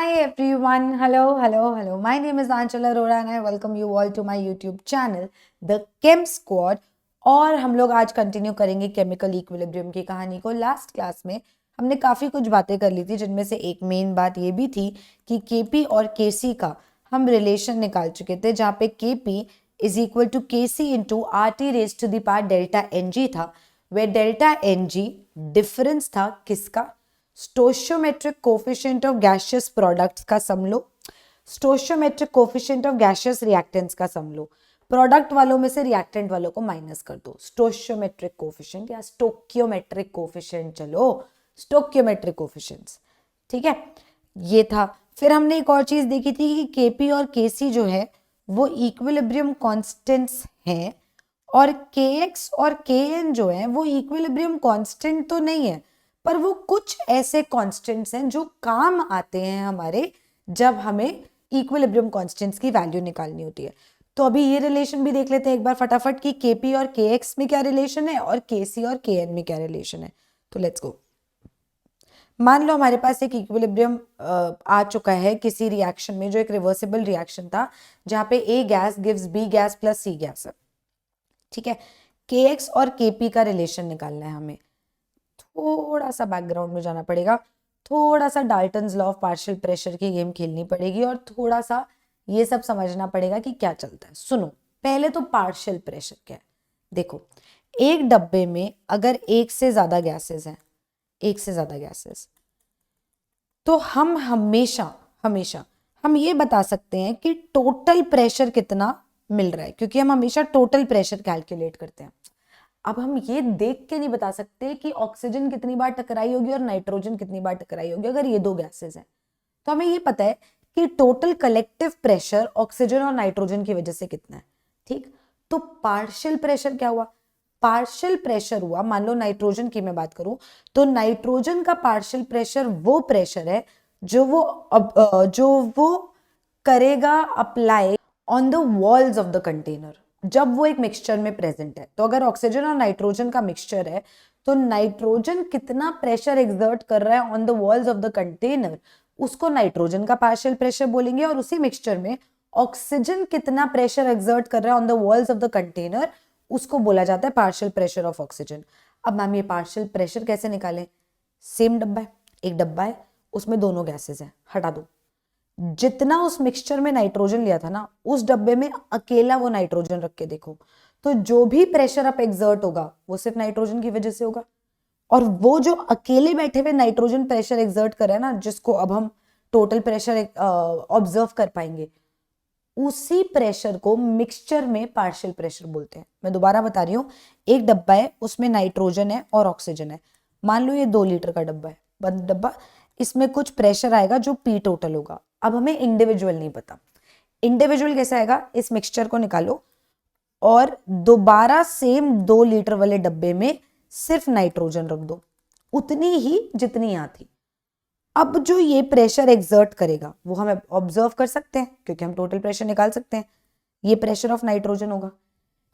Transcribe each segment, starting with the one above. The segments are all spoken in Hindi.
Hi everyone. Hello. My name is Anchal Arora and I welcome you all to my YouTube channel, The Chem Squad. और हम लोग आज कंटिन्यू करेंगे केमिकल इक्विलिब्रियम की कहानी को। लास्ट क्लास में हमने काफ़ी कुछ बातें कर ली थी, जिनमें से एक मेन बात ये भी थी कि Kp और Kc का हम रिलेशन निकाल चुके थे, जहाँ पे Kp is equal to Kc into RT raise to the power delta Ng था, वे डेल्टा Ng डिफरेंस था किसका? Stoichiometric coefficient of gaseous products का सम लो, stoichiometric coefficient of gaseous reactants का सम लो। प्रोडक्ट वालों में से रिएक्टेंट वालों को माइनस कर दो। स्टोशियोमेट्रिक कोफिशिएंट या स्टोकियोमेट्रिक कोफिशिएंट, चलो स्टोकियोमेट्रिक कोफिशिएंट्स, ठीक है, ये था। फिर हमने एक और चीज देखी थी कि केपी और केसी जो है वो इक्विलिब्रियम कांस्टेंट्स हैं, और केएक्स और केएन जो है वो इक्विलिब्रियम कांस्टेंट तो नहीं है, पर वो कुछ ऐसे कांस्टेंट्स हैं जो काम आते हैं हमारे जब हमें इक्विलिब्रियम कांस्टेंट्स की वैल्यू निकालनी होती है। तो अभी ये रिलेशन भी देख लेते हैं एक बार फटाफट कि केपी और केएक्स में क्या रिलेशन है और केसी और केएन में क्या रिलेशन है। तो लेट्स गो। मान लो हमारे पास एक इक्विलिब्रियम आ चुका है किसी रिएक्शन में, जो एक रिवर्सिबल रिएक्शन था, जहां पे A gas gives B gas plus C gas है, ठीक है। केएक्स और केपी का रिलेशन निकालना है हमें। थोड़ा सा बैकग्राउंड में जाना पड़ेगा, थोड़ा सा Dalton's law of partial pressure की गेम खेलनी पड़ेगी, और थोड़ा सा ये सब समझना पड़ेगा कि क्या चलता है। सुनो, पहले तो पार्शियल प्रेशर क्या है। देखो, एक डब्बे में अगर एक से ज्यादा गैसेस हैं, एक से ज्यादा गैसेस, तो हम हमेशा हम ये बता सकते हैं कि टोटल प्रेशर कितना मिल रहा है, क्योंकि हम हमेशा टोटल प्रेशर कैलकुलेट करते हैं। अब हम ये देख के नहीं बता सकते कि ऑक्सीजन कितनी बार टकराई होगी और नाइट्रोजन कितनी बार टकराई होगी अगर ये दो गैसेस हैं। तो हमें ये पता है कि टोटल कलेक्टिव प्रेशर ऑक्सीजन और नाइट्रोजन की वजह से कितना है, ठीक। तो पार्शियल प्रेशर क्या हुआ? पार्शियल प्रेशर हुआ, मान लो नाइट्रोजन की मैं बात करूं, तो नाइट्रोजन का पार्शियल प्रेशर वो प्रेशर है जो वो करेगा apply on the walls of the container जब वो एक मिक्सचर में प्रेजेंट है। तो अगर ऑक्सीजन और नाइट्रोजन का मिक्सचर है, तो नाइट्रोजन कितना प्रेशर एक्सर्ट कर रहा है on the walls of the container, उसको नाइट्रोजन का पार्शियल प्रेशर बोलेंगे। और उसी मिक्सचर में ऑक्सीजन कितना प्रेशर एक्सर्ट कर रहा है on the walls of the container, उसको बोला जाता है पार्शियल प्रेशर ऑफ ऑक्सीजन। अब मैम ये पार्शियल प्रेशर कैसे निकालें? सेम डब्बा है, एक डब्बा है, उसमें दोनों गैसेस हैं, हटा दो। जितना उस मिक्सचर में नाइट्रोजन लिया था ना, उस डब्बे में अकेला वो नाइट्रोजन रख के देखो, तो जो भी प्रेशर अप एक्सर्ट होगा वो सिर्फ नाइट्रोजन की वजह से होगा। और वो जो अकेले बैठे हुए नाइट्रोजन प्रेशर एक्सर्ट कर रहा है ना, जिसको अब हम टोटल प्रेशर ऑब्जर्व कर पाएंगे, उसी प्रेशर को मिक्सचर में पार्शियल प्रेशर बोलते हैं। मैं दोबारा बता रही हूं, एक डब्बा है, उसमें नाइट्रोजन है और ऑक्सीजन है। मान लो ये 2 लीटर का डब्बा है, बंद डब्बा, इसमें कुछ प्रेशर आएगा जो पी टोटल होगा। अब हमें इंडिविजुअल नहीं पता, इंडिविजुअल कैसे आएगा? इस मिक्सचर को निकालो और दोबारा सेम 2 लीटर वाले डब्बे में सिर्फ नाइट्रोजन रख दो, उतनी ही जितनी यहां थी। अब जो ये प्रेशर एक्सर्ट करेगा वो हम ऑब्जर्व कर सकते हैं, क्योंकि हम टोटल प्रेशर निकाल सकते हैं। ये प्रेशर ऑफ नाइट्रोजन होगा।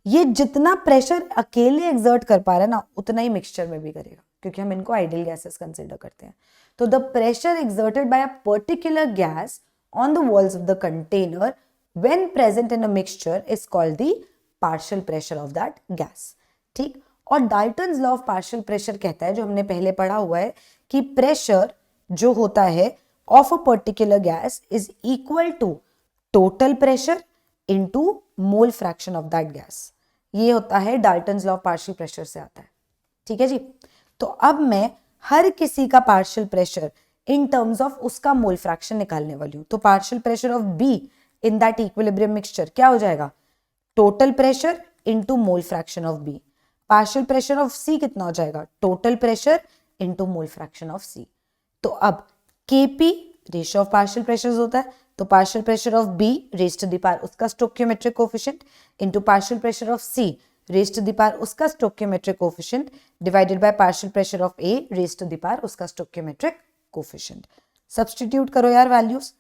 ये जितना प्रेशर अकेले एक्सर्ट कर पा रहा है ना, उतना ही मिक्सचर में भी करेगा, क्योंकि हम इनको आइडियल गैसेस कंसीडर करते हैं। तो the pressure exerted by a particular gas on the walls of the container when present in a mixture is called the partial pressure of that gas, ठीक। और Dalton's law of partial pressure कहता है, जो हमने पहले पढ़ा हुआ है, कि प्रेशर जो होता है of a particular gas is equal to total pressure into mole fraction of that gas. ये होता है Dalton's law of partial pressure से आता है, ठीक है जी। तो अब मैं हर किसी का partial pressure in terms of उसका मोल फ्रैक्शन निकालने वाली हूं। तो partial pressure of B in that equilibrium mixture क्या हो जाएगा? Total pressure into mole fraction of B. Partial pressure of C कितना हो जाएगा? Total pressure into mole fraction of C. तो अब Kp ratio of partial pressures होता है, तो partial pressure of B raise to the power उसका stoichiometric coefficient into partial pressure of C raise to the power उसका stoichiometric coefficient divided by partial pressure of A raise to the power उसका स्टोकियोमेट्रिक कोफिशिएंट। सब्स्टिट्यूट करो यार values.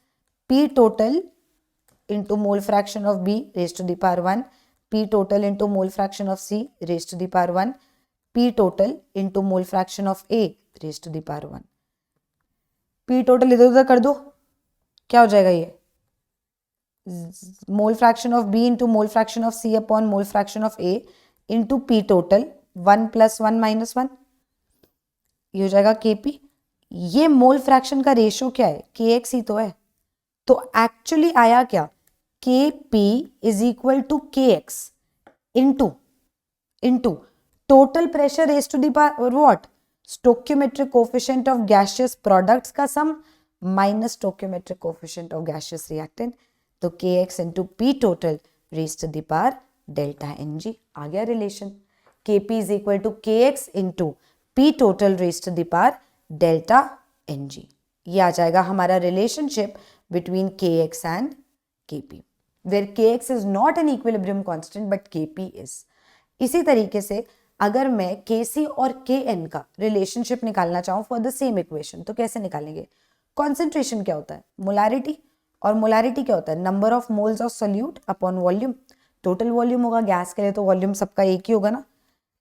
P total into mole fraction of B raise to the power 1, P total into mole fraction of C raise to the power 1, P total into mole fraction of A raise to the power 1। P total इधर उधर कर दो, क्या हो जाएगा ये, mole fraction of B into mole fraction of C upon mole fraction of A into P total 1 + 1 - 1, ये हो जाएगा केपी। ये मोल फ्रैक्शन का रेशियो क्या है, के एक्स ही तो है। तो एक्चुअली आया क्या, K P is equal to K X into total pressure raise to the power what, stoichiometric coefficient of gaseous products का sum minus stoichiometric coefficient of gaseous reactant. तो K X into P total raise to the power delta N G. आ गया relation, K P is equal to K X into P total raise to the power delta N G. ये आ जाएगा हमारा रिलेशनशिप बिटवीन के एक्स एंड के पी, वेयर के x is not an equilibrium constant but के पी इज। इसी तरीके से अगर मैं के सी और के एन का रिलेशनशिप निकालना चाहूँ फॉर द सेम इक्वेशन, तो कैसे निकालेंगे, कॉन्सेंट्रेशन क्या होता है, मोलारिटी, और मोलारिटी क्या होता है, number of moles of solute upon volume. Total volume होगा गैस के लिए तो वॉल्यूम सबका एक ही होगा ना,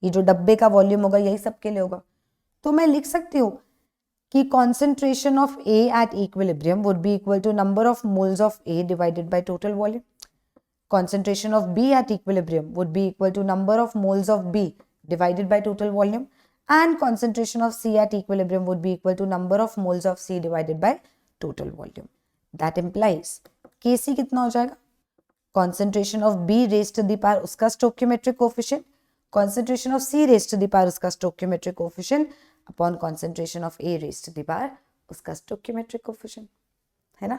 ये जो डब्बे का वॉल्यूम होगा यही सबके लिए होगा। तो मैं लिख सकती हूँ कि concentration of A at equilibrium would be equal to number of moles of A divided by total volume. Concentration of B at equilibrium would be equal to number of moles of B divided by total volume, and concentration of C at equilibrium would be equal to number of moles of C divided by total volume. That implies Kc कितना हो जाएगा, concentration of B raised to the power उसका stoichiometric coefficient, concentration of C raised to the power उसका stoichiometric coefficient upon concentration of A raised to the power उसका stoichiometric coefficient, है ना।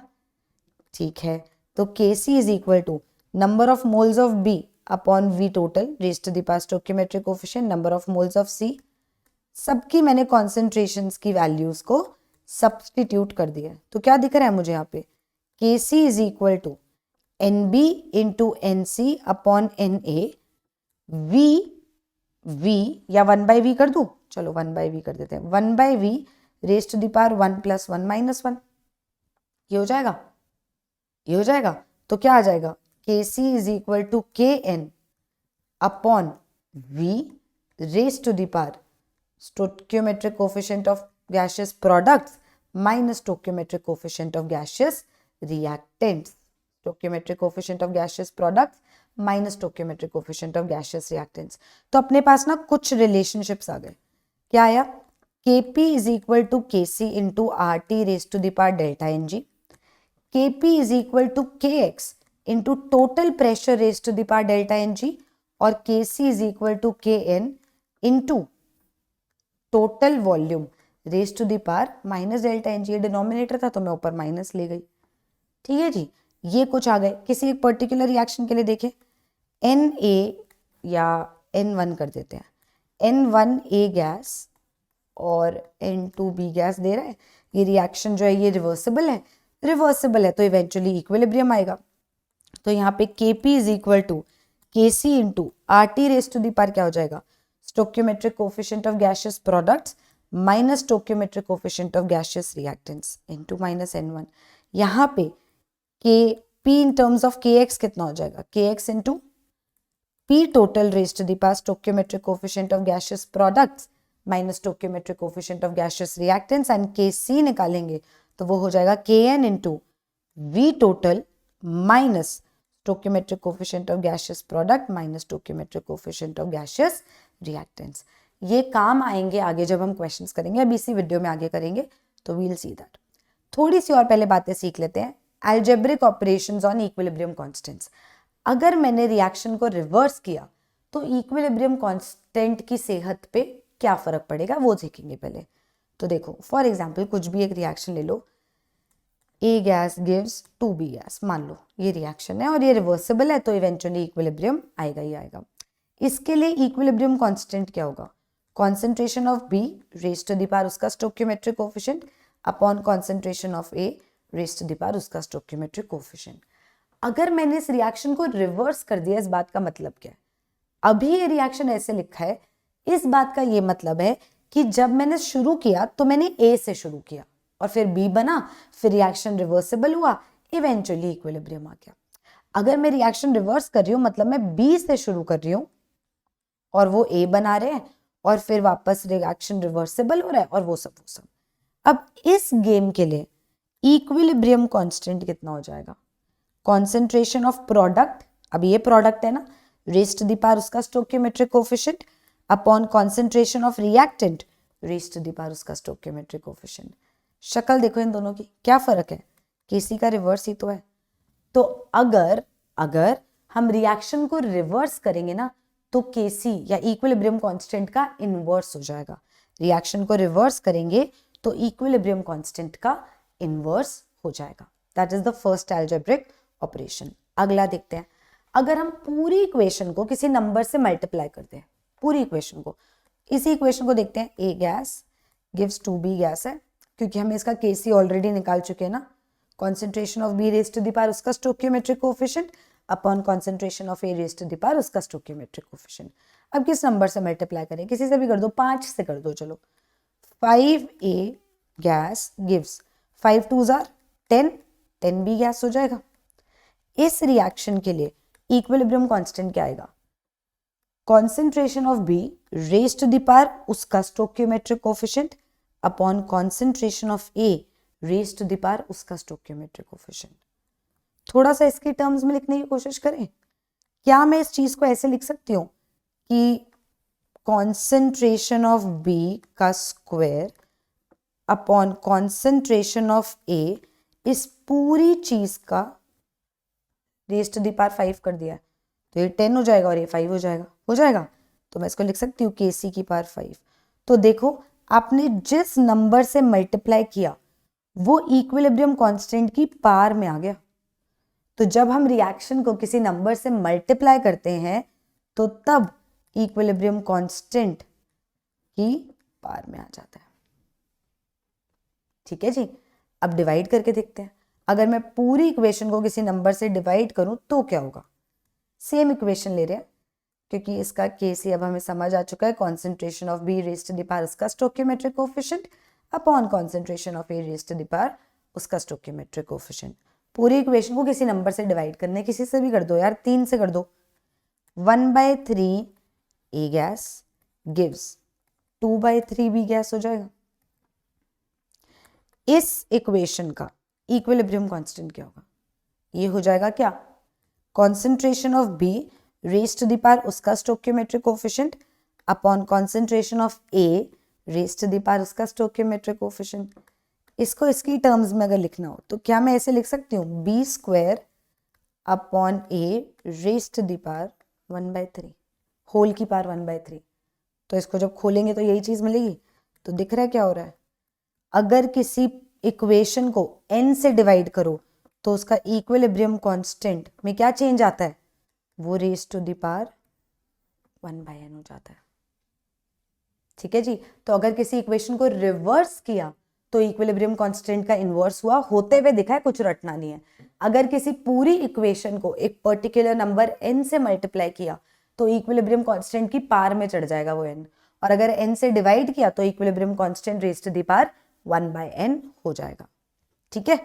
ठीक है, तो Kc is equal to number of moles of B upon V total raised to the power stoichiometric coefficient, number of moles of C, सबकी मैंने कॉन्सेंट्रेशंस की वैल्यूज को सब्सटीट्यूट कर दिया। तो क्या दिख रहा है मुझे यहाँ पे, Kc is equal to NB into NC upon NA, V या 1/V कर दूं, चलो 1/V कर देते हैं, 1/V raise to the power 1 + 1 - 1, ये हो जाएगा, ये हो जाएगा। तो क्या आ जाएगा, Kc is equal to Kn upon V raise to the power stoichiometric coefficient of gaseous products minus stoichiometric coefficient of gaseous reactants, stoichiometric coefficient of gaseous products minus stoichiometric coefficient of gaseous reactants। तो अपने पास ना कुछ रिलेशनशिप्स आ गए, क्या आया, Kp is equal to Kc into R T raise to the power delta N G, Kp is equal to Kx into total pressure raise to the power delta N G, और Kc is equal to Kn into total volume raise to the power minus delta N G. ये डिनोमिनेटर था तो मैं ऊपर माइनस ले गई, ठीक है जी। ये कुछ आ गए, किसी एक पर्टिकुलर रिएक्शन के लिए देखें, Na या N1 कर देते हैं, N1A गैस और N2B गैस दे रहा है। ये रिएक्शन जो है ये रिवर्सिबल है, रिवर्सिबल है तो इवेंचुअली इक्विलिब्रियम आएगा। तो यहाँ पे Kp is equal to Kc into R T raise to the power क्या हो जाएगा, stoichiometric coefficient of gaseous products minus stoichiometric coefficient of gaseous reactants into minus N1। यहाँ पे Kp in terms of Kx कितना हो जाएगा, Kx into P total raised to the power stoichiometric coefficient of gaseous products minus stoichiometric coefficient of gaseous reactants, and Kc निकालेंगे तो वो हो जाएगा Kn into V total minus stoichiometric coefficient of gaseous product minus stoichiometric coefficient of gaseous reactants। ये काम आएंगे आगे जब हम क्वेश्चंस करेंगे, अभी इसी वीडियो में आगे करेंगे तो वील सी दैट। थोड़ी सी और पहले बातें सीख लेते हैं, algebraic operations on equilibrium constants. अगर मैंने रिएक्शन को रिवर्स किया तो इक्विलिब्रियम कांस्टेंट की सेहत पे क्या फर्क पड़ेगा वो सीखेंगे पहले। तो देखो फॉर एग्जांपल कुछ भी एक रिएक्शन ले लो, A gas gives 2B gas, मान लो ये रिएक्शन है और ये रिवर्सिबल है तो इवेंचुअली इक्विलिब्रियम आएगा ही आएगा। इसके लिए इक्विलिब्रियम कांस्टेंट क्या होगा, concentration of B raise to the power उसका stoichiometric coefficient upon concentration of A raise to the power उसका स्टोइकियोमेट्रिक कोएफिशिएंट। अगर मैंने इस रिएक्शन को रिवर्स कर दिया, इस बात का मतलब क्या है, अभी ये रिएक्शन ऐसे लिखा है, इस बात का ये मतलब है कि जब मैंने शुरू किया तो मैंने A से शुरू किया और फिर B बना, फिर रिएक्शन रिवर्सिबल हुआ, इवेंचुअली इक्विलिब्रियम आ गया। अगर मैं रिएक्शन रिवर्स कर रही हूँ मतलब मैं B से शुरू कर रही हूँ और वो A बना रहे हैं और फिर वापस रिएक्शन रिवर्सिबल हो रहा है और वो सब। अब इस गेम के लिए इक्विलिब्रियम कांस्टेंट कितना हो जाएगा, कॉन्सेंट्रेशन ऑफ प्रोडक्ट, अब ये प्रोडक्ट है ना, रेज टू द पावर उसका stoichiometric coefficient upon concentration of reactant raise to the power उसका स्टोइकियोमेट्रिक कोफिशिएंट। शक्ल देखो इन दोनों की, क्या फर्क है, केसी का रिवर्स ही तो है। तो अगर हम रिएक्शन को रिवर्स करेंगे ना तो केसी या इक्विलिब्रियम कांस्टेंट का इनवर्स हो जाएगा। रिएक्शन को रिवर्स करेंगे तो इक्विलिब्रियम कांस्टेंट का इनवर्स हो जाएगा। That is the first algebraic operation. अगला देखते हैं, अगर हम पूरी इक्वेशन को किसी नंबर से मल्टीप्लाई करते हैं, पूरी इक्वेशन को, इसी इक्वेशन को देखते हैं, ए गैस गिव्स 2b गैस है, क्योंकि हमें इसका केसी ऑलरेडी निकाल चुके हैं ना, concentration of B raised to the power उसका stoichiometric coefficient upon concentration of A raised to the power उसका stoichiometric coefficient। अब किस नंबर से मल्टीप्लाई करें, किसी से भी कर दो, 5 से कर दो, चलो 5A gas gives 5 2s are 10, 10B gas हो जाएगा। इस रिएक्शन के लिए इक्विलिब्रियम कांस्टेंट क्या आएगा, concentration of B raised to the power उसका stoichiometric coefficient upon concentration of A raise to the power उसका स्टोइकियोमेट्रिक कोफिशिएंट। थोड़ा सा इसके टर्म्स में लिखने की कोशिश करें। क्या मैं इस चीज को ऐसे लिख सकती हूँ कि कॉन्सेंट्रेशन ऑफ बी का स्क्वायर अपॉन कॉन्सेंट्रेशन ऑफ ए, इस पूरी चीज का रेज टू द पावर 5 कर दिया है, तो ये 10 हो जाएगा और ये 5 हो जाएगा। तो मैं इसको लिख सकती हूँ केसी की पावर 5। तो देखो आपने जिस नंबर से मल्टीप्लाई किया वो इक्विलिब्रियम कांस्टेंट की पावर में आ गया। तो जब हम रिएक्शन को किसी नंबर से मल्टीप्लाई करते हैं तो तब इक्विलिब्रियम कांस्टेंट की पावर में आ जाता है। ठीक है जी। अब डिवाइड करके देखते हैं, अगर मैं पूरी इक्वेशन को किसी नंबर से डिवाइड करूं तो क्या होगा। सेम इक्वेशन ले रहे हैं क्योंकि इसका केस ही अब हमें समझ आ चुका है, concentration of B raise to the power उसका stoichiometric coefficient upon concentration of A raise to the power उसका स्टोइकियोमेट्रिक कोफिशिएंट। पूरी इक्वेशन को किसी नंबर से डिवाइड करना है, किसी से भी कर दो यार, 3 से कर दो। 1/3 ए गैस गिव्स 2/3 बी गैस हो जाएगा। इस इक्वेशन का इक्विलिब्रियम कांस्टेंट क्या होगा, ये हो जाएगा क्या, concentration of B raise to the power उसका stoichiometric coefficient upon concentration of A raise to the power उसका स्टोइकियोमेट्रिक कोफिशिएंट। इसको इसकी टर्म्स में अगर लिखना हो तो क्या मैं ऐसे लिख सकती हूँ, B square upon A raise to the power 1/3 whole की पावर 1/3। तो इसको जब खोलेंगे तो यही चीज मिलेगी। तो दिख रहा है क्या हो रहा है, अगर किसी इक्वेशन को n से डिवाइड करो तो उसका इक्विलिब्रियम कांस्टेंट में क्या चेंज आता है, वो raise to the power 1/n हो जाता है। ठीक है जी। तो अगर किसी इक्वेशन को रिवर्स किया तो इक्विलिब्रियम कांस्टेंट का इनवर्स हुआ, होते हुए दिखा है, कुछ रटना नहीं है। अगर किसी पूरी इक्वेशन को एक पर्टिकुलर नंबर n से मल्टीप्लाई किया तो इक्विलिब्रियम कांस्टेंट की पावर में चढ़ जाएगा वो n, और अगर n से डिवाइड किया तो equilibrium constant raise to the power 1/n हो जाएगा। ठीक है,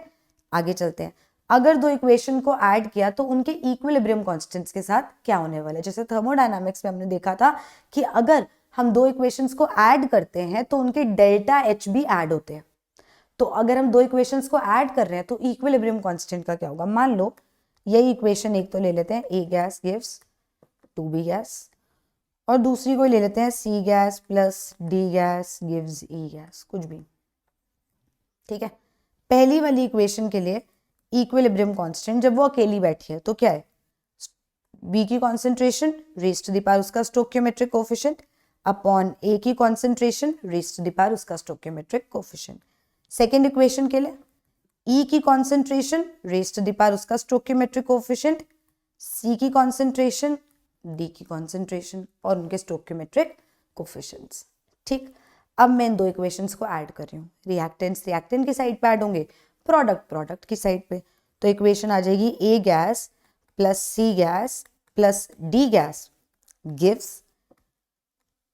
आगे चलते हैं। अगर दो इक्वेशन को ऐड किया तो उनके इक्विलिब्रियम कांस्टेंट्स के साथ क्या होने वाला है, जैसे थर्मोडायनामिक्स में हमने देखा था कि अगर हम दो इक्वेशंस को ऐड करते हैं तो उनके डेल्टा एच भी ऐड होते हैं। तो अगर हम दो इक्वेशंस को ऐड कर रहे हैं तो इक्विलिब्रियम कांस्टेंट का क्या होगा। मान लो यही इक्वेशन एक तो ले लेते हैं, ए गैस गिव्स 2b गैस, और दूसरी को ले लेते हैं C gas plus D gas gives E gas, कुछ भी। ठीक है, पहली वाली इक्वेशन के लिए इक्विलिब्रियम कांस्टेंट जब वो अकेली बैठी है तो क्या है, बी की concentration raise to the power उसका स्टोइकियोमेट्रिक कोफिशिएंट अपॉन ए की concentration raise to the power उसका स्टोइकियोमेट्रिक कोफिशिएंट। सेकेंड इक्वेशन के लिए ई की concentration raise to the power उसका स्टोइकियोमेट्रिक कोफिशिएंट, सी की कॉन्सेंट्रेशन, डी की कॉन्सेंट्रेशन और उनके स्टोइकियोमेट्रिक कोफिशिएंट्स। ठीक, अब मैं इन दो इक्वेशंस को ऐड कर रही हूँ, रिएक्टेंट्स रिएक्टेंट की साइड पे ऐड होंगे, प्रोडक्ट प्रोडक्ट की साइड पे। तो इक्वेशन आ जाएगी A gas plus C gas plus D gas gives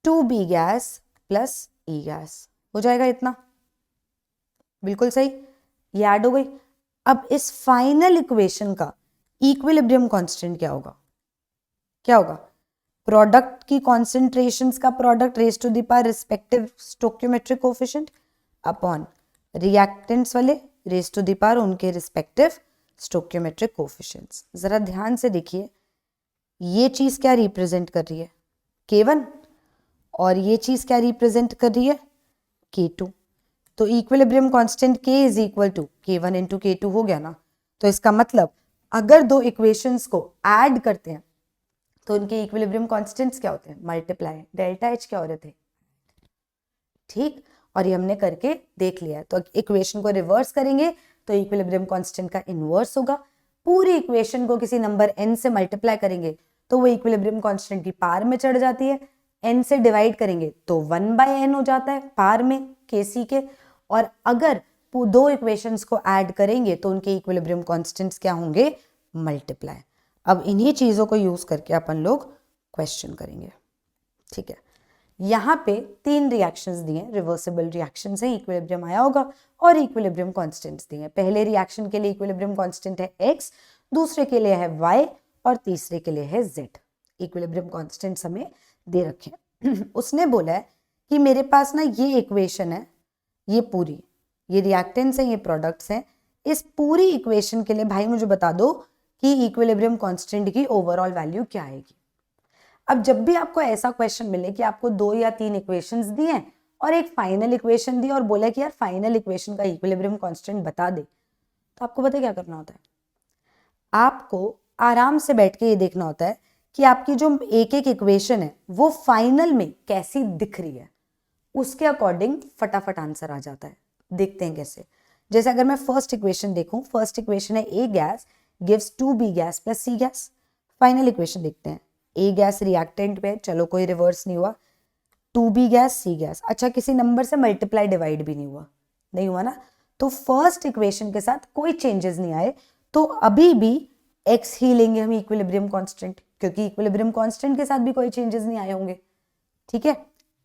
2b gas plus E gas हो जाएगा इतना। बिल्कुल सही, ये ऐड हो गई। अब इस फाइनल इक्वेशन का इक्विलिब्रियम कांस्टेंट क्या होगा, क्या होगा, प्रोडक्ट की कॉन्सेंट्रेशंस का product raise to the power respective stoichiometric coefficient upon reactants वाले रेज टू द पावर उनके रिस्पेक्टिव स्टोकियोमेट्रिक कोफिशिएंट्स। जरा ध्यान से देखिए, ये चीज क्या रिप्रेजेंट कर रही है, K1, और ये चीज क्या रिप्रेजेंट कर रही है, K2। तो equilibrium constant K is equal to K1 into K2 हो गया ना। तो इसका मतलब अगर दो इक्वेशंस को ऐड करते हैं तो उनके इक्विलिब्रियम कांस्टेंट्स क्या होते हैं, मल्टीप्लाई। डेल्टा H क्या हो रहे थे, ठीक। और ये हमने करके देख लिया है। तो इक्वेशन को रिवर्स करेंगे तो इक्विलिब्रियम कांस्टेंट का इनवर्स होगा। पूरी इक्वेशन को किसी नंबर n से मल्टीप्लाई करेंगे तो वो इक्विलिब्रियम कांस्टेंट की पावर में चढ़ जाती है। n से डिवाइड करेंगे तो 1/n हो जाता है पावर में Kc के। और अगर दो इक्वेशंस को ऐड करेंगे तो उनके इक्विलिब्रियम कांस्टेंट्स क्या होंगे, मल्टीप्लाई। अब इन्हीं चीजों को यूज करके अपन लोग क्वेश्चन करेंगे, ठीक है। यहाँ पे 3 रिएक्शंस दिए हैं, रिवर्सिबल रिएक्शंस हैं, इक्विलिब्रियम आया होगा और इक्विलिब्रियम कांस्टेंट्स दिए हैं। पहले रिएक्शन के लिए इक्विलिब्रियम कांस्टेंट है x, दूसरे के लिए है y और तीसरे के लिए है z। इक्विलिब्रियम कांस्टेंट्स हमें दे रखे हैं। उसने बोला है कि मेरे पास ना ये इक्वेशन है, ये पूरी, ये रिएक्टेंट्स हैं, ये प्रोडक्ट्स हैं। इस पूरी इक्वेशन के लिए भाई मुझे बता दो कि इक्विलिब्रियम कांस्टेंट की ओवरऑल वैल्यू क्या आएगी। अब जब भी आपको ऐसा क्वेश्चन मिले कि आपको 2 या 3 इक्वेशंस दिए हैं और एक फाइनल इक्वेशन दी और बोला कि यार फाइनल इक्वेशन का इक्विलिब्रियम कांस्टेंट बता दे, तो आपको पता है क्या करना होता है, आपको आराम से बैठ के ये देखना होता है कि आपकी जो एक एक इक्वेशन है वो फाइनल में कैसी दिख रही है, उसके अकॉर्डिंग फटाफट आंसर आ जाता है। देखते हैं कैसे। जैसे अगर मैं फर्स्ट इक्वेशन देखूं, फर्स्ट इक्वेशन है A gas gives 2B gas plus C gas. Final equation देखते हैं, A गैस रिएक्टेंट पे, चलो कोई रिवर्स नहीं हुआ, 2B गैस C गैस। अच्छा, किसी नंबर से मल्टीप्लाई डिवाइड भी नहीं हुआ, नहीं हुआ ना। तो फर्स्ट इक्वेशन के साथ कोई चेंजेस नहीं आए, तो अभी भी x ही लेंगे हम इक्विलिब्रियम कांस्टेंट, क्योंकि इक्विलिब्रियम कांस्टेंट के साथ भी कोई चेंजेस नहीं आए होंगे, ठीक है।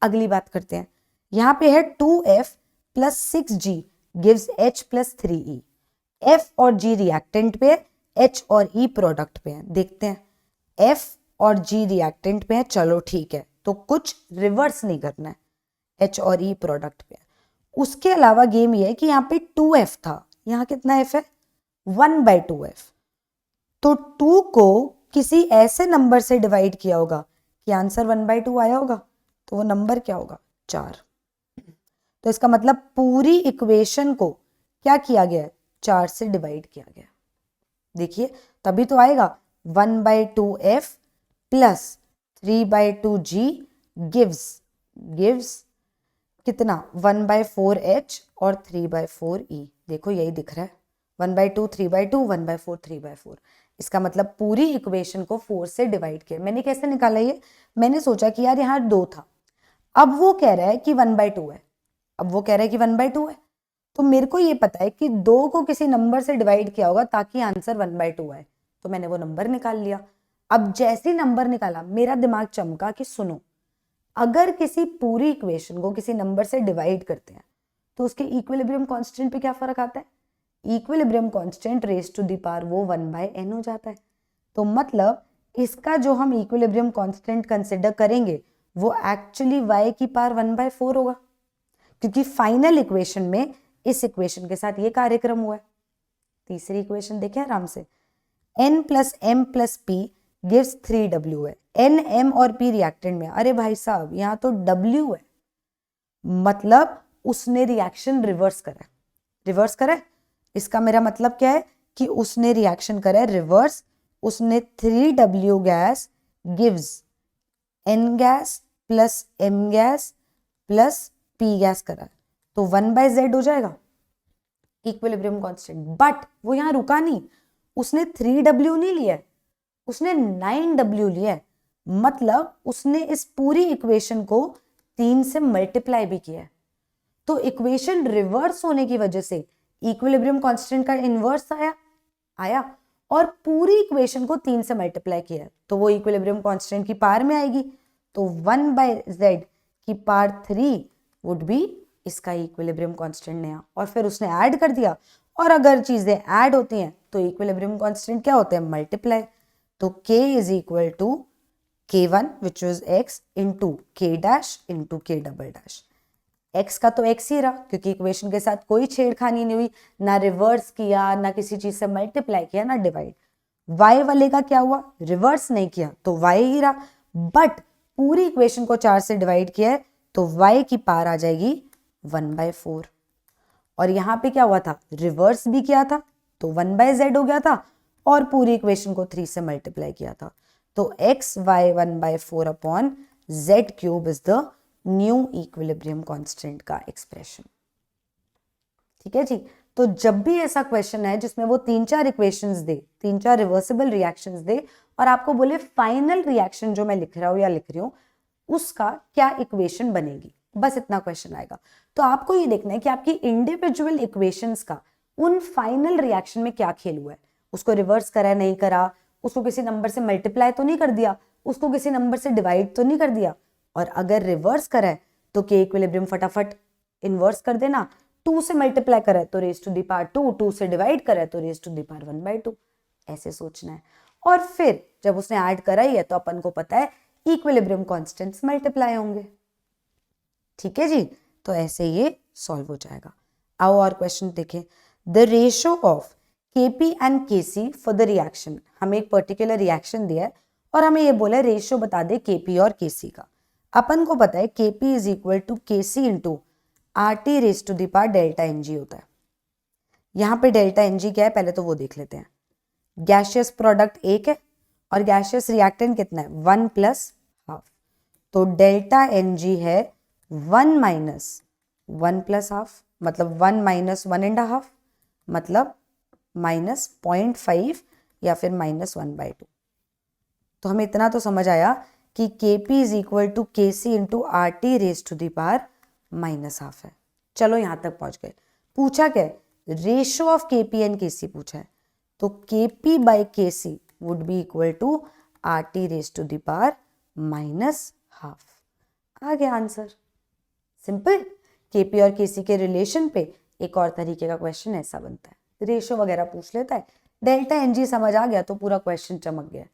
अगली बात करते हैं, यहाँ पे है 2F plus 6G gives H plus 3E। F और G रिएक्टेंट पे, H और E प्रोडक्ट पे है। देखते हैं, F और G रिएक्टेंट पे है, चलो ठीक है, तो कुछ रिवर्स नहीं करना है, H और E प्रोडक्ट पे है। उसके अलावा गेम ये है कि यहाँ पे 2F था, यहाँ कितना F है, 1/2F। तो 2 को किसी ऐसे नंबर से डिवाइड किया होगा कि आंसर 1/2 आया होगा, तो वो नंबर क्या होगा, 4। तो इसका मतलब पूरी इक्वेशन को क्या किया गया है, 4 से डिवाइड किया गया। देखिए तभी तो आएगा 1/2F प्लस 3/2G गिव्स कितना, 1/4H और 3/4E। देखो यही दिख रहा है, 1/2 3/2, 1/4 3/4। इसका मतलब पूरी इक्वेशन को 4 से डिवाइड किया। मैंने कैसे निकाला ये, मैंने सोचा कि यार यहाँ 2 था, अब वो कह रहा है कि 1/2 है, अब वो कह रहा है कि 1/2 है, तो मेरे को ये पता है कि 2 को किसी नंबर से डिवाइड किया होगा ताकि आंसर 1/2 आए, तो मैंने वो नंबर निकाल लिया। अब जैसे नंबर निकाला मेरा दिमाग चमका कि सुनो, अगर किसी पूरी इक्वेशन को किसी नंबर से डिवाइड करते हैं तो उसके इक्विलिब्रियम कांस्टेंट पे क्या फर्क आता है, equilibrium constant raise to the power वो 1/n हो जाता है। तो मतलब इसका जो हम इक्विलिब्रियम कांस्टेंट कंसिडर करेंगे वो एक्चुअली y की पावर 1/4 होगा, क्योंकि फाइनल इक्वेशन में इस इक्वेशन के साथ ये कार्यक्रम हुआ है। तीसरी इक्वेशन देखें आराम से, n plus m plus p gives 3W है। n, m और p रिएक्टेंट में, अरे भाई साहब यहाँ तो w है, मतलब उसने रिएक्शन रिवर्स करा है। रिवर्स करा है, इसका मेरा मतलब क्या है कि उसने रिएक्शन करा है रिवर्स। उसने 3W gas gives n gas plus m gas plus p gas करा है, तो 1/z हो जाएगा इक्विलिब्रियम कांस्टेंट। बट वो यहाँ रुका नहीं, उसने 3W नहीं लिया है, उसने 9W लिया है। मतलब उसने इस पूरी इक्वेशन को 3 से मल्टीप्लाई भी किया है। तो इक्वेशन रिवर्स होने की वजह से इक्विलिब्रियम कांस्टेंट का इनवर्स आया और पूरी इक्वेशन को 3 से मल्टीप्लाई किया है, तो वो इक्विलिब्रियम कांस्टेंट की पावर में आएगी। तो 1/z की पावर 3 वुड बी इसका इक्विलिब्रियम कांस्टेंट नया, और फिर उसने ऐड कर दिया। और अगर चीजें ऐड होती हैं तो इक्विलिब्रियम कांस्टेंट क्या होते हैं, मल्टीप्लाई। तो k is equal to k1 which is x into k dash into k double dash. x का तो x ही रहा क्योंकि इक्वेशन के साथ कोई छेड़खानी नहीं हुई, ना रिवर्स किया, ना किसी चीज से मल्टीप्लाई किया, ना डिवाइड। y वाले का क्या हुआ, रिवर्स नहीं किया तो y ही रहा, बट पूरी इक्वेशन को 4 से डिवाइड किया है तो y की पावर आ जाएगी 1/4। और यहां पे क्या हुआ था, रिवर्स भी किया था तो 1/z हो गया था, और पूरी इक्वेशन को 3 से मल्टीप्लाई किया था तो x y 1/4 upon z cube is the new equilibrium constant का एक्सप्रेशन। ठीक है जी। तो जब भी ऐसा क्वेश्चन है जिसमें वो 3-4 इक्वेशंस दे, 3-4 रिवर्सिबल रिएक्शंस दे और आपको बोले फाइनल रिएक्शन जो मैं लिख रहा हूं या लिख रही हूं उसका क्या इक्वेशन बनेगी, बस इतना क्वेश्चन आएगा। तो आपको ये देखना है कि आपकी इंडिविजुअल इक्वेशंस का उन फाइनल रिएक्शन में क्या खेल हुआ है, उसको रिवर्स करा नहीं करा, उसको किसी नंबर से मल्टीप्लाई तो नहीं कर दिया, उसको किसी नंबर से डिवाइड तो नहीं कर दिया, और अगर रिवर्स करा है तो के इक्विलिब्रियम फटाफट इनवर्स कर देना, 2 से मल्टीप्लाई करा है तो रेज टू द पावर 2, 2 से डिवाइड करा है तो रेज टू द पावर 1/2, ऐसे सोचना है। और फिर जब उसने ऐड करा ही है तो अपन को पता है इक्विलिब्रियम कांस्टेंट्स मल्टीप्लाई होंगे। ठीक है जी, तो ऐसे ये सॉल्व हो जाएगा। आओ और क्वेश्चन देखें। The ratio of Kp and Kc for the reaction, हमें एक पर्टिकुलर रिएक्शन दिया है और हमें ये बोला है रेशियो बता दे Kp और Kc का। अपन को पता है Kp is equal to Kc into RT raise to the power delta Ng होता है। यहाँ पे डेल्टा Ng क्या है पहले तो वो देख लेते हैं। गैशियस प्रोडक्ट 1 है और गैशियस रिएक्टेंट कितना है 1 प्लस हाफ, तो डेल्टा Ng है 1 माइनस 1 प्लस हाफ, मतलब 1 माइनस 1.5 मतलब -0.5 या फिर -1/2। तो हमें इतना तो समझ आया कि Kp is equal to Kc into RT raise to the power -1/2 है। चलो यहां तक पहुंच गए। पूछा क्या है, ratio of Kp and Kc पूछा है, तो Kp by Kc would be equal to RT raise to the power -1/2। आ गया आंसर, सिंपल। Kp और Kc के रिलेशन पे एक और तरीके का क्वेश्चन ऐसा बनता है, रेशियो वगैरह पूछ लेता है, डेल्टा Ng समझ आ गया तो पूरा क्वेश्चन चमक गया।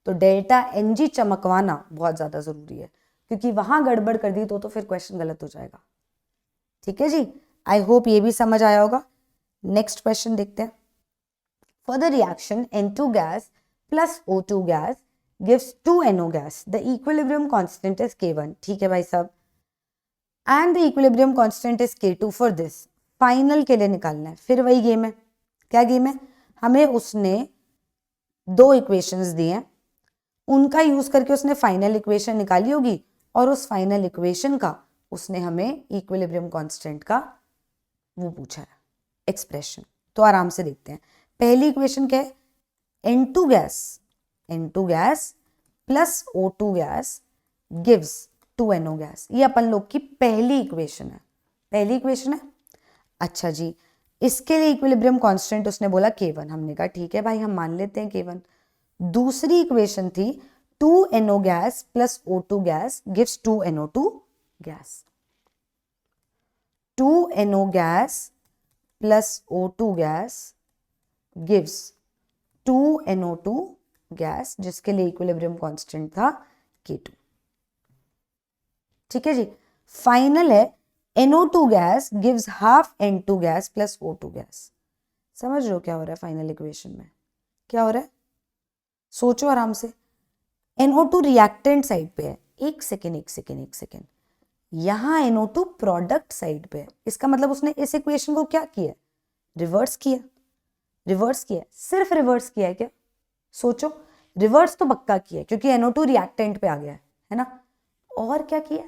तो डेल्टा Ng चमकवाना बहुत ज्यादा जरूरी है, क्योंकि वहां गड़बड़ कर दी तो फिर क्वेश्चन गलत हो जाएगा। ठीक है जी, आई होप ये भी समझ आया होगा। नेक्स्ट क्वेश्चन देखते हैं। For the reaction N2 gas plus O2 gas gives 2NO gas, the equilibrium constant is K1। ठीक है भाई साहब, and the equilibrium constant is K2 for this. Final के लिए निकालना है, फिर वही गेम है। क्या गेम है, हमें उसने 2 इक्वेशंस दिए हैं, उनका यूज करके उसने फाइनल इक्वेशन निकाली होगी और उस फाइनल इक्वेशन का उसने हमें इक्विलिब्रियम कांस्टेंट का वो पूछा है एक्सप्रेशन। तो आराम से देखते हैं। पहली इक्वेशन क्या है, N2 gas plus O2 gas gives 2NO gas. ये अपन लोग की पहली इक्वेशन है। अच्छा जी, इसके लिए इक्विलिब्रियम कांस्टेंट उसने बोला K1, हमने कहा ठीक है भाई हम मान लेते हैं K1। दूसरी इक्वेशन थी 2NO gas plus O2 gas gives 2NO2 gas. 2NO gas plus O2 gas gives 2NO2 gas, जिसके लिए इक्विलिब्रियम कांस्टेंट था K2। ठीक है जी, फाइनल है NO2 gas gives half N2 gas plus O2 gas. समझ रहे हो क्या हो रहा है फाइनल इक्वेशन में, क्या हो रहा है, सोचो आराम से। NO2 रिएक्टेंट साइड पे है, एक सेकेंड, यहां NO2 प्रोडक्ट साइड पे है। इसका मतलब उसने इस इक्वेशन को क्या किया, रिवर्स किया। सिर्फ रिवर्स किया है क्या, सोचो, रिवर्स तो पक्का किया है क्योंकि NO2 रिएक्टेंट पे आ गया है ना। और क्या किया,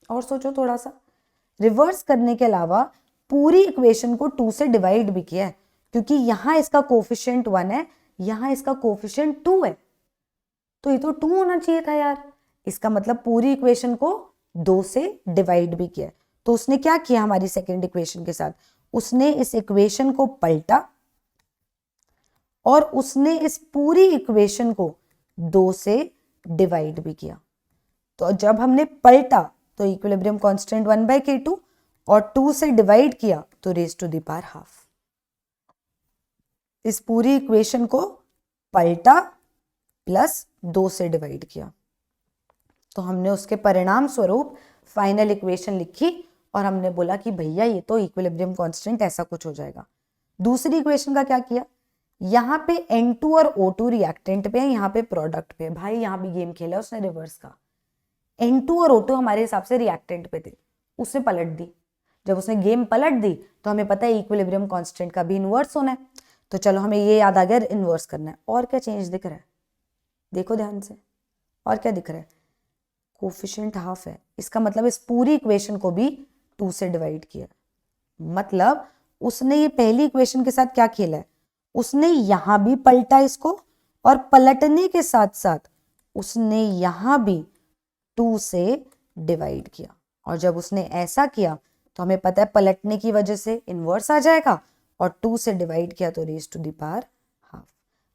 और सोचो थोड़ा सा। रिवर्स करने के अलावा पूरी इक्वेशन को 2 से डिवाइड भी किया है, क्योंकि यहां इसका कोफिशिएंट 1 है, यहां इसका कोफिशिएंट 2 है, तो ये तो 2 होना चाहिए था यार। इसका मतलब पूरी इक्वेशन को 2 से डिवाइड भी किया है। तो उसने क्या किया हमारी सेकेंड इक्वेशन के साथ, उसने इस इक्वेशन को पलटा और उसने इस पूरी इक्वेशन को 2 से डिवाइड भी किया। तो जब हमने पलटा तो इक्विलिब्रियम कांस्टेंट 1/K2 और 2 से डिवाइड किया तो raise to the power half. इस पूरी इक्वेशन को पलटा प्लस 2 से डिवाइड किया, तो हमने उसके परिणाम स्वरूप फाइनल इक्वेशन लिखी और हमने बोला कि भैया ये तो इक्विलिब्रियम कांस्टेंट ऐसा कुछ हो जाएगा। दूसरी इक्वेशन का क्या किया, यहाँ पे N2 और O2 रिएक्टेंट पे है, यहाँ पे प्रोडक्ट पे। भाई यहाँ भी गेम खेला उसने रिवर्स का। N2 और O2 हमारे हिसाब से रिएक्टेंट पे थे, उसने पलट दी। जब उसने गेम पलट दी तो हमें पता है इक्विलिब्रियम कांस्टेंट का भी इनवर्स होना है, तो चलो हमें ये याद आ गया इनवर्स करना है। और क्या चेंज दिख रहा है, देखो ध्यान से, और क्या दिख रहा है, कोफिशिएंट हाफ है। इसका मतलब इस पूरी इक्वेशन को भी 2 से डिवाइड किया। मतलब उसने ये पहली इक्वेशन के साथ क्या खेला है, उसने यहां भी पलटा इसको, और पलटने के साथ साथ उसने यहां भी 2 से डिवाइड किया। और जब उसने ऐसा किया तो हमें पता है पलटने की वजह से इनवर्स आ जाएगा, और 2 से डिवाइड किया तो raise to the power half.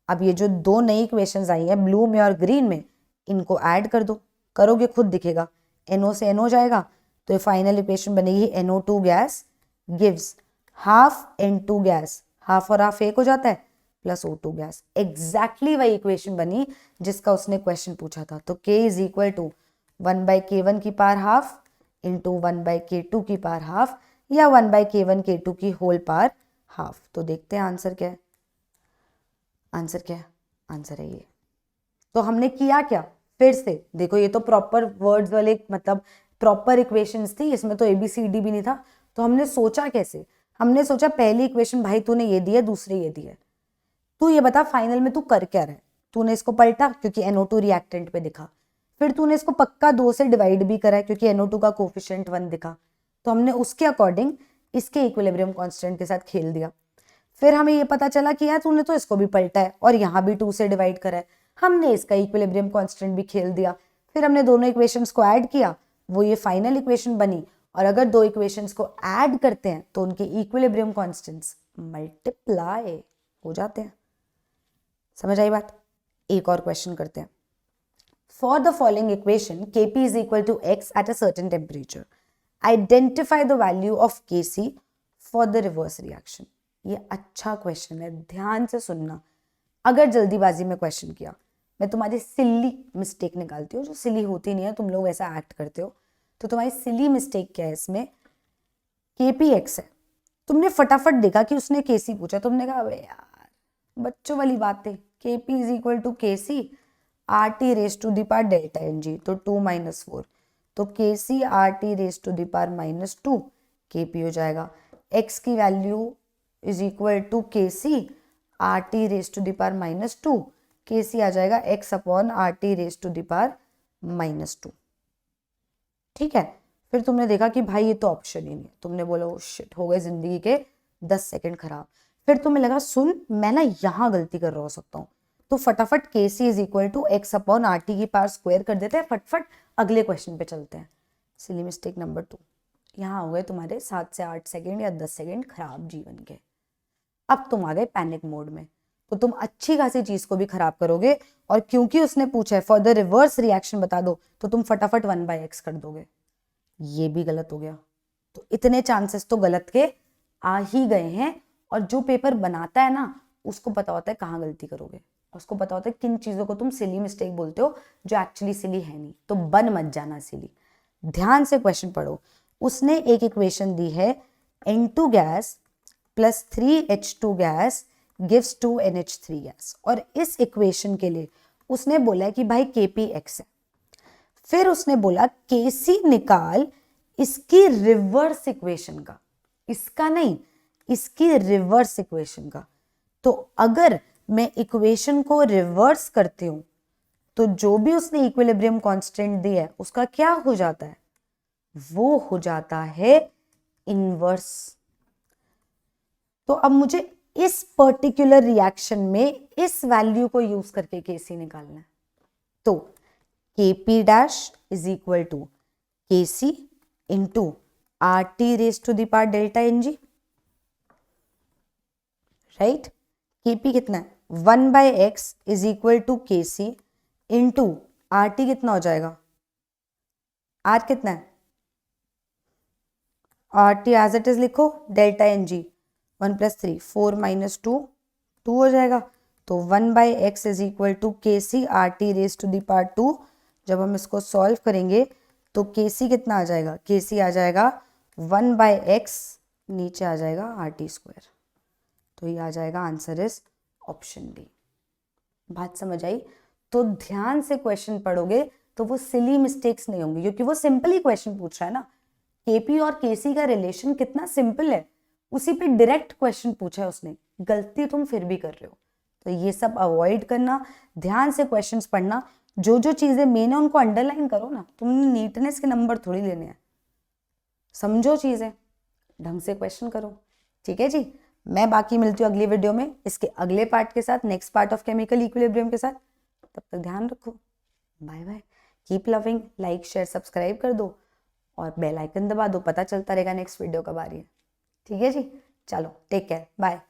अब ये जो दो नई इक्वेशंस आई हैं ब्लू में और ग्रीन में, इनको ऐड कर दो, करोगे खुद दिखेगा, NO से NO जाएगा तो ये फाइनल इक्वेशन बनेगी NO2 gas gives half N2 gas, half और हाफ एक हो जाता है, प्लस O2 गैस। एग्जैक्टली वही इक्वेशन बनी जिसका उसने क्वेश्चन पूछा था। तो K is equal to 1/K1 की पावर हाफ इंटू 1/K2 की पावर हाफ, या 1/K1 K2 की होल पावर हाफ। तो देखते हैं आंसर क्या है। आंसर क्या है, आंसर है ये। तो हमने किया क्या, फिर से देखो, ये तो प्रॉपर वर्ड्स वाले मतलब प्रॉपर इक्वेशंस थी, इसमें तो ABCD भी नहीं था। तो हमने सोचा कैसे, हमने सोचा पहली इक्वेशन भाई तूने ये दी है, दूसरी ये दी है, तू ये बता फाइनल में तू कर क्या रहा है। तूने इसको पलटा क्योंकि NO2 रिएक्टेंट पे दिखा, फिर तूने इसको पक्का 2 से डिवाइड भी करा है क्योंकि NO2 का कोफिशिएंट 1 दिखा, तो हमने उसके अकॉर्डिंग इसके इक्विलिब्रियम कांस्टेंट के साथ खेल दिया। फिर हमें ये पता चला कि यार तूने तो इसको भी पलटा है और यहाँ भी 2 से डिवाइड करा है, हमने इसका इक्विलिब्रियम कांस्टेंट भी खेल दिया। फिर हमने दोनों इक्वेशंस को ऐड किया, वो ये फाइनल इक्वेशन बनी। और अगर दो इक्वेशंस को ऐड करते हैं तो उनके इक्विलिब्रियम कांस्टेंट्स मल्टीप्लाई हो जाते हैं। समझ आई बात। एक और क्वेश्चन करते हैं। For the following equation Kp is equal to x at a certain temperature, identify the value of Kc for the reverse reaction। ये अच्छा क्वेश्चन है, ध्यान से सुनना। अगर जल्दीबाजी में क्वेश्चन किया, मैं तुम्हारी सिली मिस्टेक निकालती हूँ, जो सिली होती नहीं है, तुम लोग ऐसा एक्ट करते हो। तो तुम्हारी सिली मिस्टेक क्या है इसमें, Kp x है, तुमने फटाफट देखा कि उसने Kc पूछा, तुमने कहा अबे यार बच्चों वाली बात है, Kp is equal to Kc RT raise to the power delta Ng, तो 2 - 4, तो Kc RT raise to the power -2 Kp हो जाएगा। x की value is equal to Kc RT raise to the power -2, Kc आ जाएगा x upon RT raise to the power -2। ठीक है, फिर तुमने देखा कि भाई ये तो ऑप्शन ही नहीं है, तुमने बोला ओ शिट, हो गए जिंदगी के 10 सेकंड खराब। फिर तुम्हें लगा सुन मैं ना यहाँ गलती कर रहा हो सकता हूँ, तो फटाफट Kc is equal to x upon RT की पावर स्क्वायर कर देते हैं, फटफट अगले क्वेश्चन पे चलते हैं। सिली मिस्टेक नंबर 2, यहाँ हो गए तुम्हारे 7 से 8 सेकेंड या 10 सेकेंड खराब जीवन के। अब तुम आ गए पैनिक मोड में, तो तुम अच्छी खासी चीज को भी खराब करोगे, और क्योंकि उसने पूछा है फॉर द रिवर्स रिएक्शन बता दो, तो तुम फटाफट 1/x कर दोगे। ये भी गलत हो गया। तो इतने चांसेस तो गलत के आ ही गए हैं, और जो पेपर बनाता है ना उसको पता होता है कहाँ गलती करोगे, उसको पता होता है किन चीजों को तुम सिली मिस्टेक बोलते हो जो एक्चुअली सिली है नहीं। तो बन मत जाना सिली, ध्यान से क्वेश्चन पढ़ो। उसने एक इक्वेशन दी है N2 gas plus 3H2 gas gives 2NH3 gas, और इस इक्वेशन के लिए उसने बोला है कि भाई Kpx है। फिर उसने बोला Kc निकाल इसकी रिवर्स इक्वेशन का, इसका नहीं, इसकी रिवर्स इक्वेशन का। तो अगर मैं इक्वेशन को रिवर्स करती हूं तो जो भी उसने इक्विलिब्रियम कांस्टेंट दी है उसका क्या हो जाता है, वो हो जाता है इनवर्स। तो अब मुझे इस पर्टिकुलर रिएक्शन में इस वैल्यू को यूज करके Kc निकालना है। तो Kp dash is equal to Kc into RT raise to the power delta Ng, right. Kp कितना है, 1/x is equal to Kc into RT कितना हो जाएगा, R कितना है, RT एज इट इज लिखो, डेल्टा Ng 1 + 3 4 - 2 2 हो जाएगा। तो 1/x is equal to Kc RT raise to the power 2। जब हम इसको सॉल्व करेंगे तो Kc कितना आ जाएगा, Kc आ जाएगा 1/x नीचे आ जाएगा RT²। तो ये आ जाएगा आंसर इज ऑप्शन डी। बात समझ आई? तो ध्यान से क्वेश्चन पढ़ोगे तो वो सिली मिस्टेक्स नहीं होंगी, क्योंकि वो सिंपल ही क्वेश्चन पूछ रहा है ना। केपी और केसी का रिलेशन कितना सिंपल है, उसी पे डायरेक्ट क्वेश्चन पूछा है उसने, गलती तुम फिर भी कर रहे हो। तो ये सब अवॉइड करना, ध्यान से क्वेश्चंस पढ़ना, जो जो चीजें मेन है उनको अंडरलाइन करो ना, तुमने नीटनेस के नंबर थोड़ी लेने हैं। समझो चीजें, ढंग से क्वेश्चन करो। ठीक है जी, मैं बाकी मिलती हूँ अगली वीडियो में इसके अगले पार्ट के साथ, next part of chemical equilibrium के साथ। तब तक ध्यान रखो, bye bye, keep loving, like share subscribe कर दो और बेल आइकन दबा दो, पता चलता रहेगा नेक्स्ट वीडियो कब आ रही है। ठीक है जी, चलो टेक केयर, बाय।